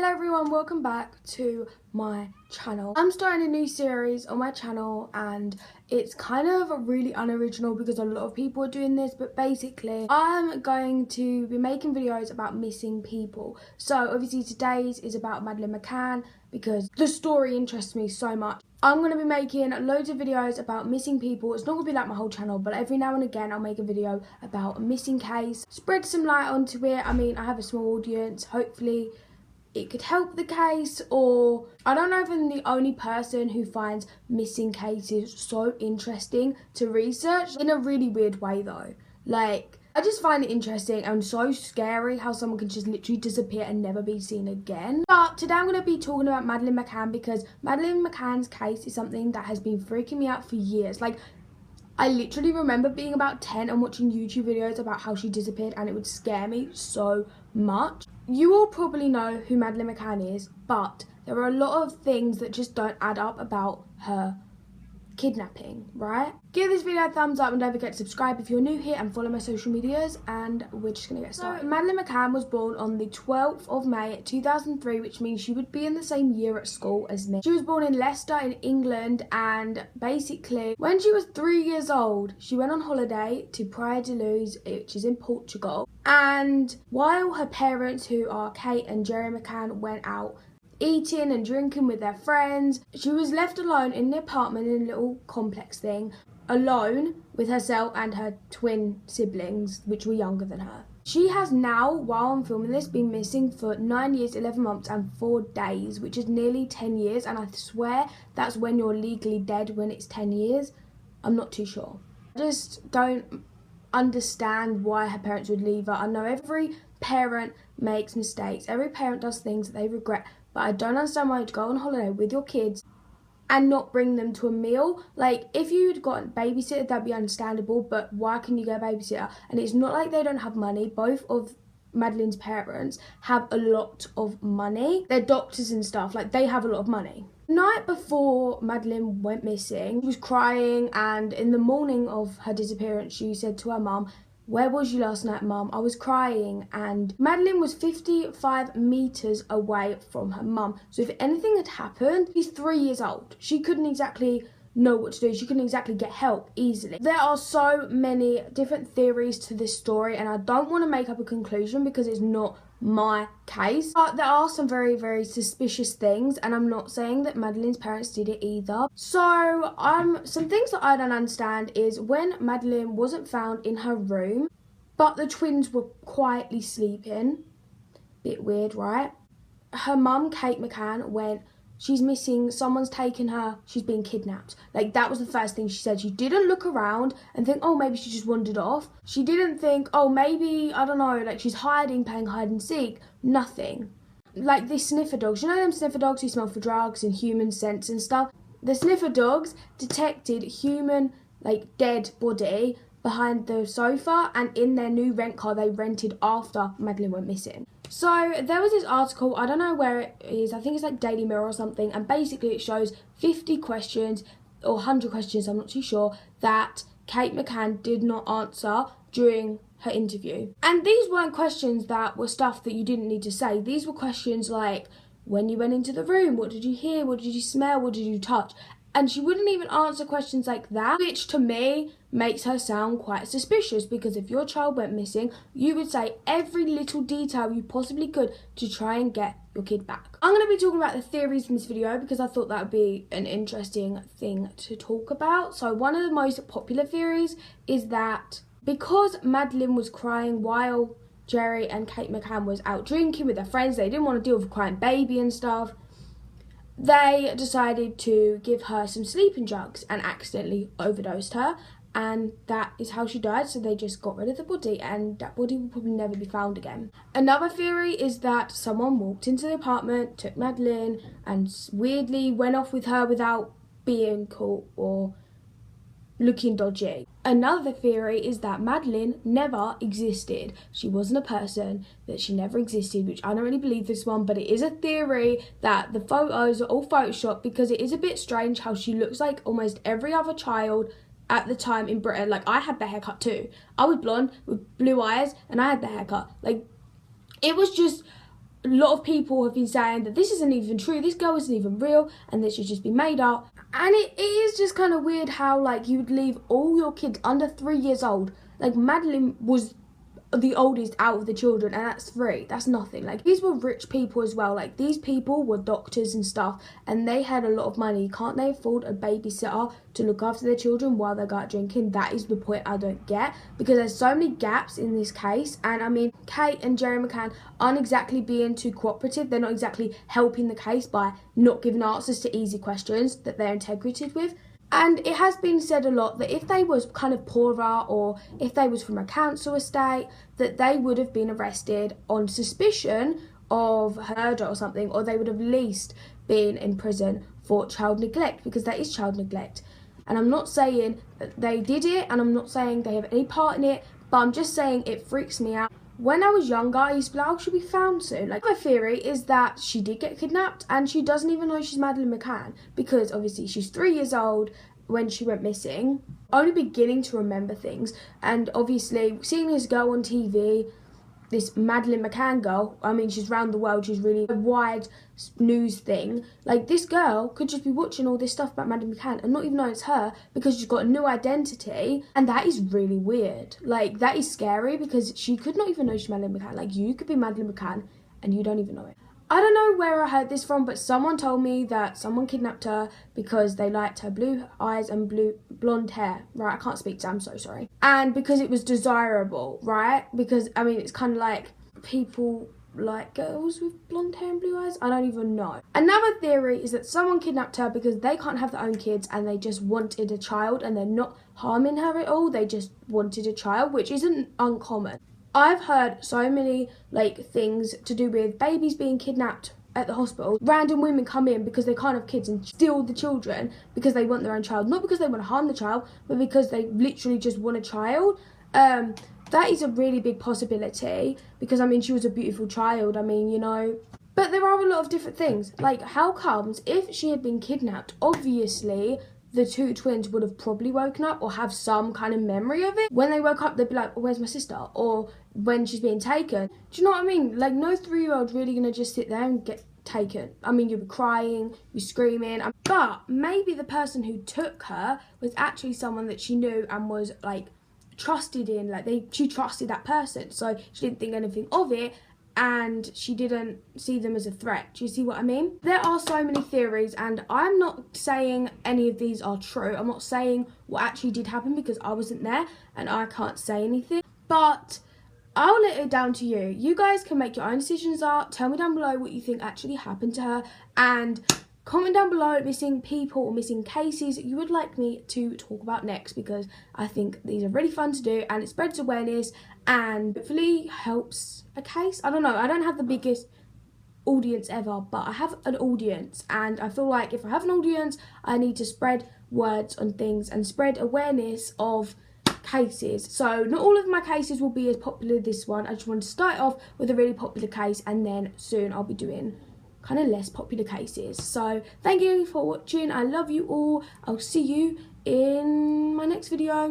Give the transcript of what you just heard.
Hello everyone, welcome back to my channel. I'm starting a new series on my channel and it's kind of really unoriginal because a lot of people are doing this, but basically I'm going to be making videos about missing people. So obviously today's is about Madeleine McCann because the story interests me so much. I'm going to be making loads of videos about missing people. It's not going to be like my whole channel, but every now and again I'll make a video about a missing case, spread some light onto it. I mean, I have a small audience, hopefully it could help the case, or I don't know if I'm the only person who finds missing cases so interesting to research, in a really weird way though. Like, I just find it interesting and so scary how someone can just literally disappear and never be seen again. But today I'm going to be talking about Madeleine McCann because Madeleine McCann's case is something that has been freaking me out for years. Like, I literally remember being about 10 and watching YouTube videos about how she disappeared, and it would scare me so much. You all probably know who Madeleine McCann is, but there are a lot of things that just don't add up about her kidnapping, right? Give this video a thumbs up and don't forget to subscribe if you're new here and follow my social medias, and we're just gonna get started. So, Madeleine McCann was born on the 12th of May 2003, which means she would be in the same year at school as me. She was born in Leicester in England, and basically when she was 3 years old she went on holiday to Praia de Luz, which is in Portugal, and while her parents, who are Kate and Jerry McCann, went out eating and drinking with their friends, she was left alone in the apartment in a little complex thing, alone with herself and her twin siblings, which were younger than her. She has now, while I'm filming this, been missing for 9 years, 11 months and 4 days, which is nearly 10 years, and I swear that's when you're legally dead, when it's 10 years. I'm not too sure. I just don't understand why her parents would leave her. I know every parent makes mistakes, every parent does things that they regret, but I don't understand why you'd go on holiday with your kids and not bring them to a meal. Like, if you'd got a babysitter, that'd be understandable, but why can you get a babysitter? And it's not like they don't have money. Both of Madeleine's parents have a lot of money. They're doctors and stuff, like they have a lot of money. The night before Madeleine went missing, she was crying, and in the morning of her disappearance she said to her mum, "Where was you last night, Mum? I was crying." And Madeleine was 55 metres away from her mum. So if anything had happened, she's 3 years old. She couldn't exactly know what to do. She couldn't exactly get help easily. There are so many different theories to this story, and I don't want to make up a conclusion because it's not my case. But there are some very, very suspicious things, and I'm not saying that Madeleine's parents did it either. So some things that I don't understand is when Madeleine wasn't found in her room, but the twins were quietly sleeping. Bit weird, right? Her mum, Kate McCann, went, "She's missing, someone's taken her, she's been kidnapped." Like, that was the first thing she said. She didn't look around and think, oh, maybe she just wandered off. She didn't think, oh, maybe, I don't know, like she's hiding, playing hide and seek. Nothing. Like the sniffer dogs, you know them sniffer dogs who smell for drugs and human scents and stuff? The sniffer dogs detected human, like, dead body behind the sofa and in their new rent car they rented after Madeleine went missing. So there was this article, I don't know where it is, I think it's like Daily Mirror or something, and basically it shows 50 questions or 100 questions, I'm not too sure, that Kate McCann did not answer during her interview. And these weren't questions that were stuff that you didn't need to say. These were questions like, when you went into the room, what did you hear, what did you smell, what did you touch? And she wouldn't even answer questions like that, which to me makes her sound quite suspicious, because if your child went missing, you would say every little detail you possibly could to try and get your kid back. I'm going to be talking about the theories in this video because I thought that would be an interesting thing to talk about. So one of the most popular theories is that because Madeleine was crying while Jerry and Kate McCann was out drinking with their friends, they didn't want to deal with a crying baby and stuff, they decided to give her some sleeping drugs and accidentally overdosed her, and that is how she died. So they just got rid of the body, and that body will probably never be found again. Another theory is that someone walked into the apartment, took Madeleine, and weirdly went off with her without being caught or looking dodgy. Another theory is that Madeleine never existed. She wasn't a person, that she never existed, which I don't really believe this one, but it is a theory that the photos are all photoshopped, because it is a bit strange how she looks like almost every other child at the time in Britain. Like, I had the haircut too. I was blonde with blue eyes and I had the haircut. Like, it was just a lot of people have been saying that this isn't even true, this girl isn't even real, and this should just be made up. And it is just kind of weird how, like, you would leave all your kids under 3 years old. Like, Madeleine was the oldest out of the children, and that's 3. That's nothing. Like, these were rich people as well. Like, these people were doctors and stuff, and they had a lot of money. Can't they afford a babysitter to look after their children while they go out drinking? That is the point I don't get, because there's so many gaps in this case. And I mean, Kate and Jerry McCann aren't exactly being too cooperative. They're not exactly helping the case by not giving answers to easy questions that they're integrated with. And it has been said a lot that if they was kind of poorer, or if they was from a council estate, that they would have been arrested on suspicion of murder or something, or they would have at least been in prison for child neglect, because that is child neglect. And I'm not saying that they did it, and I'm not saying they have any part in it, but I'm just saying it freaks me out. When I was younger, I used to be like, oh, she'll be found soon. Like, my theory is that she did get kidnapped, and she doesn't even know she's Madeleine McCann, because obviously she's 3 years old when she went missing, only beginning to remember things. And obviously seeing this girl on TV, this Madeleine McCann girl, I mean, she's around the world, she's really a wide news thing. Like, this girl could just be watching all this stuff about Madeleine McCann and not even know it's her, because she's got a new identity, and that is really weird. Like, that is scary, because she could not even know she's Madeleine McCann. Like, you could be Madeleine McCann and you don't even know it. I don't know where I heard this from, but someone told me that someone kidnapped her because they liked her blue eyes and blonde hair, right? I can't speak, so I'm so sorry. And because it was desirable, right? Because, I mean, it's kind of like people like girls with blonde hair and blue eyes. I don't even know. Another theory is that someone kidnapped her because they can't have their own kids, and they just wanted a child, and they're not harming her at all. They just wanted a child, which isn't uncommon. I've heard so many, like, things to do with babies being kidnapped at the hospital. Random women come in because they can't have kids and steal the children because they want their own child. Not because they want to harm the child, but because they literally just want a child. That is a really big possibility, because, I mean, she was a beautiful child. I mean, you know. But there are a lot of different things. Like, how comes if she had been kidnapped, obviously the 2 twins would have probably woken up or have some kind of memory of it. When they woke up, they'd be like, oh, where's my sister? Or when she's being taken. Do you know what I mean? Like, no 3-year-old's really going to just sit there and get taken. I mean, you'll be crying, you'll be screaming. But maybe the person who took her was actually someone that she knew and was, like, trusted in. Like, she trusted that person. So she didn't think anything of it, and she didn't see them as a threat. Do you see what I mean? There are so many theories, and I'm not saying any of these are true. I'm not saying what actually did happen, because I wasn't there and I can't say anything. But I'll let it down to you. You guys can make your own decisions up. Tell me down below what you think actually happened to her, and comment down below missing people or missing cases that you would like me to talk about next, because I think these are really fun to do, and it spreads awareness and hopefully helps a case. I don't know, I don't have the biggest audience ever, but I have an audience, and I feel like if I have an audience, I need to spread words on things and spread awareness of cases. So not all of my cases will be as popular as this one. I just want to start off with a really popular case, and then soon I'll be doing kind of less popular cases. So thank you for watching. I love you all. I'll see you in my next video.